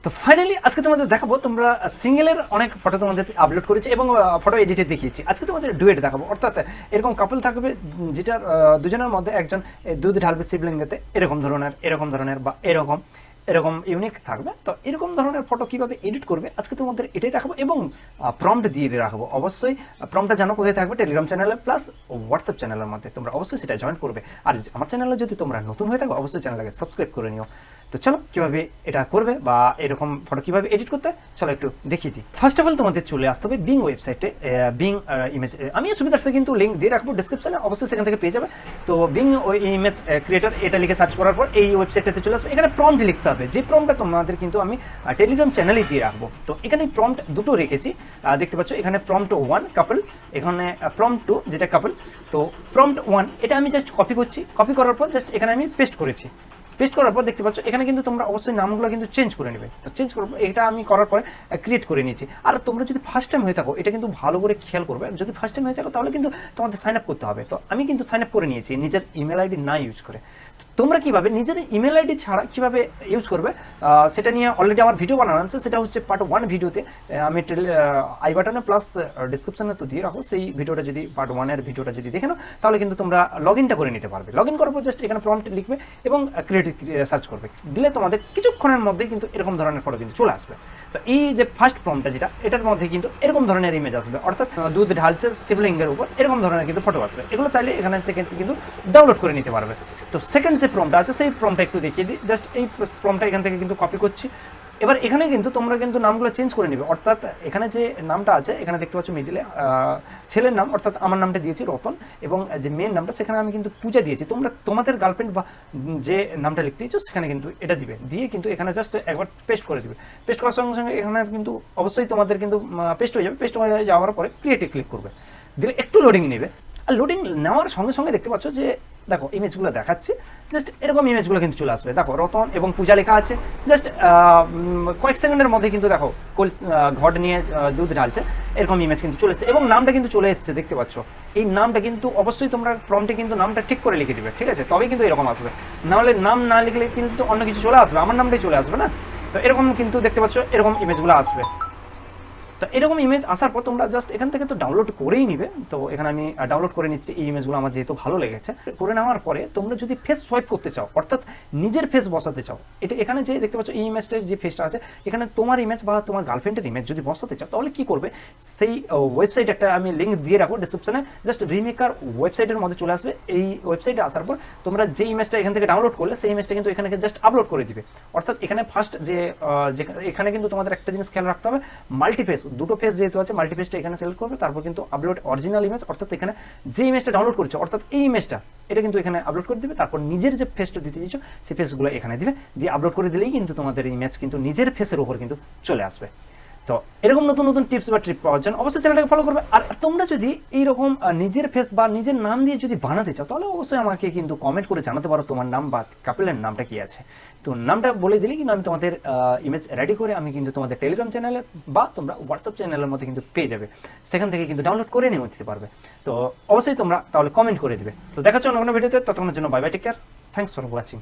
তো ফাইনালি আজকে তোমাদের দেখাবো তোমরা সিঙ্গেলের অনেক ফটো তোমাদের আপলোড করেছি এবং ফটো এডিটে দেখিয়েছি। আজকে তোমাদের ডুয়েট দেখাবো, অর্থাৎ এরকম কাপল থাকবে যেটা দুজনের মধ্যে একজন দুধ ঢালবে শিবলিঙ্গেতে, এরকম ধরনের বা এরকম ইউনিক থাকবে। তো এরকম ধরনের ফটো কিভাবে এডিট করবে আজকে তোমাদের এটাই দেখাবো এবং প্রম্পট দিয়ে রাখবো। অবশ্যই প্রম্পটটা জানো কোথায় থাকবে, টেলিগ্রাম চ্যানেলে প্লাস হোয়াটসঅ্যাপ চ্যানেলের মধ্যে। তোমরা অবশ্যই সেটা জয়েন করবে, আর আমার চ্যানেলে যদি তোমরা নতুন হয়ে থাকো অবশ্যই চ্যানেলটাকে সাবস্ক্রাইব করে নিও। তো চলো কিভাবে এটা করবে বা এরকম ফটো কিভাবে এডিট করতে চলো একটু দেখিয়ে দিই। ফার্স্ট অফ অল তোমাদের চলে আসতে হবে বিং ওয়েবসাইটে। বিং ইমেজ আমি সুবিধার্থে কিন্তু লিঙ্ক দিয়ে রাখবো ডিসক্রিপশনে, অবশ্যই সেখান থেকে পেয়ে যাবে। তো বিং ইমেজ ক্রিয়েটর এটা লিখে সার্চ করার পর এই ওয়েবসাইটটাতে চলে আসবে। এখানে প্রম্পট লিখতে হবে, যে প্রম্পটটা তোমাদের কিন্তু আমি টেলিগ্রাম চ্যানেলেই দিয়ে রাখবো। তো এখানে প্রম্পট দুটো রেখেছি, দেখতে পাচ্ছ এখানে প্রম্পট 1 কাপল, এখানে প্রম্পট 2 যেটা কাপল। তো প্রম্পট 1 এটা আমি জাস্ট কপি করছি, কপি করার পর জাস্ট এখানে আমি পেস্ট করেছি। পেস্ট করার পর দেখতে পাচ্ছ এখানে কিন্তু তোমরা অবশ্যই নামগুলো কিন্তু চেঞ্জ করে নেবে। তো চেঞ্জ করবো, এটা আমি করার পরে ক্রিয়েট করে নিয়েছি। আর তোমরা যদি ফার্স্ট টাইম হয়ে থাকো এটা কিন্তু ভালো করে খেয়াল করবে, যদি ফার্স্ট টাইম হয়ে থাকো তাহলে কিন্তু তোমাদের সাইন আপ করতে হবে। তো আমি কিন্তু সাইন আপ করে নিয়েছি নিজের ইমেল আইডি না ইউজ করে। তোমরা কিভাবে নিজের ইমেল আইডি ছাড়া কিভাবে ইউজ করবে সেটা নিয়ে অলরেডি আমার ভিডিও বানানো আছে, সেটা হচ্ছে পার্ট 1 ভিডিওতে। আমি আই বাটনে প্লাস ডিসক্রিপশনে তো দিয়ে রাখো, সেই ভিডিওটা যদি পার্ট 1 এর ভিডিওটা যদি দেখে নাও তাহলে কিন্তু তোমরা লগ ইনটা করে নিতে পারবে। লগ ইন করার পর জাস্ট এখানে প্রম্পট লিখবে এবং ক্রিয়েটিভ সার্চ করবে, দিলে তোমাদের কিছুক্ষণের মধ্যেই কিন্তু এরকম ধরনের ফটো কিন্তু চলে আসবে। তো এই যে ফার্স্ট প্রম্পটটা যেটা, এটার মধ্যে কিন্তু এরকম ধরনের ইমেজ আসবে, অর্থাৎ দুধ ঢালছে শিবলিঙ্গের উপর এরকম ধরনের কিন্তু ফটো আসবে। এগুলো চাইলে এখানে থেকে কিন্তু ডাউনলোড করে নিতে পারবে। তো সেকেন্ড যে প্রম্পটটা আছে সেই প্রম্পটটা একটু দেখিয়ে দিই। জাস্ট এই প্রম্পটটা এখান থেকে কিন্তু কপি করছি। এবার এখানে কিন্তু তোমরা কিন্তু নামগুলো চেঞ্জ করে নিবে, অর্থাৎ এখানে যে নামটা আছে এখানে দেখতে পাচ্ছ মিডিলে ছেলের নাম, অর্থাৎ আমার নামটা দিয়েছি রতন, এবং যে মেয়ের নামটা সেখানে আমি কিন্তু পূজা দিয়েছি। তোমরা তোমাদের গার্লফ্রেন্ড বা যে নামটা লিখতে দিচ্ছ সেখানে কিন্তু এটা দিবে, দিয়ে কিন্তু এখানে জাস্ট একবার পেস্ট করে দিবে। পেস্ট করার সঙ্গে সঙ্গে এখানে কিন্তু অবশ্যই তোমাদের কিন্তু পেস্ট হয়ে যাবে। পেস্ট হয়ে যাওয়ার পরে ক্রিয়েটে ক্লিক করবে, দিলে একটু লোডিং নেবে। আর লোডিং নেওয়ার সঙ্গে সঙ্গে দেখতে পাচ্ছ যে দেখো ইমেজগুলো দেখাচ্ছি, জাস্ট এরকম ইমেজগুলো কিন্তু চলে আসবে। দেখো রতন এবং পূজা লেখা আছে, জাস্ট কয়েক সেকেন্ডের মধ্যে কিন্তু দেখো ঘট নিয়ে দুধ ঢালছে এরকম ইমেজ কিন্তু চলে এসেছে এবং নামটা কিন্তু চলে এসেছে দেখতে পাচ্ছ। এই নামটা কিন্তু অবশ্যই তোমরা প্রম্পটে কিন্তু নামটা ঠিক করে লিখে দিবে, ঠিক আছে? তবেই কিন্তু এরকম আসবে, নাহলে নাম না লিখলে কিন্তু অন্য কিছু চলে আসবে, আমার নামটাই চলে আসবে না। তো এরকম কিন্তু দেখতে পাচ্ছ এরকম ইমেজগুলো আসবে। তো এরকম ইমেজ আসার পর তোমরা জাস্ট এখান থেকে তো ডাউনলোড করেই নিবে। তো এখানে আমি ডাউনলোড করে নিচ্ছি এই ইমেজগুলো, আমার যেহেতু ভালো লেগেছে। করে নেওয়ার পরে তোমরা যদি ফেস সোয়াইপ করতে চাও, অর্থাৎ নিজের ফেস বসাতে চাও, এটা এখানে যে দেখতে পাচ্ছ এই ইমেজটার যে ফেসটা আছে এখানে তোমার ইমেজ বা তোমার গার্লফ্রেন্ডের ইমেজ যদি বসাতে চাও তাহলে কি করবে, সেই ওয়েবসাইট একটা আমি লিঙ্ক দিয়ে রাখবো ডিসক্রিপশনে, জাস্ট রিমেকার ওয়েবসাইটের মধ্যে চলে আসবে। এই ওয়েবসাইটে আসার পর তোমরা যে ইমেজটা এখান থেকে ডাউনলোড করলে সেই ইমেজটা কিন্তু এখানে জাস্ট আপলোড করে দিবে। অর্থাৎ এখানে ফার্স্ট যে এখানে কিন্তু তোমাদের একটা জিনিস খেয়াল রাখতে হবে, মাল্টিফেস, দুটো ফেস যেহেতু আছে মাল্টিফেসটা এখানে সিলেক্ট করবে, তারপর কিন্তু আপলোড অরিজিনাল ইমেজ, অর্থাৎ এখানে যে ইমেজটা ডাউনলোড করছো অর্থাৎ এই ইমেজটা এটা কিন্তু এখানে আপলোড করে দিবে। তারপর নিজের যে ফেসটা দিতে দিচ্ছ সেই ফেসগুলো এখানে দিবে, দিয়ে আপলোড করে দিলেই কিন্তু তোমাদের ইমেজ কিন্তু নিজের ফেসের উপর কিন্তু চলে আসবে। তো এরকম নতুন নতুন টিপস বা ট্রিপ পাওয়ার জন্য অবশ্যই চ্যানেলটাকে ফলো করবে। আর তোমরা যদি এইরকম নিজের ফেস বা নিজের নাম দিয়ে যদি বানাতে চাও তাহলে অবশ্যই আমাকে কিন্তু কমেন্ট করে জানাতে পারো তোমার নাম বা কাপলের নামটা কি আছে। তো নামটা বলে দিলে কিন্তু আমি তোমাদের ইমেজ রেডি করে আমি কিন্তু তোমাদের টেলিগ্রাম চ্যানেলে বা তোমরা হোয়াটসঅ্যাপ চ্যানেলের মধ্যে কিন্তু পেয়ে যাবে, সেখান থেকে কিন্তু ডাউনলোড করে নিয়ে দিতে পারবে। তো অবশ্যই তোমরা তাহলে কমেন্ট করে দিবে। তো দেখা হচ্ছে অন্য কোনো ভিডিওতে, ততক্ষণের জন্য bye bye, take care, thanks for watching.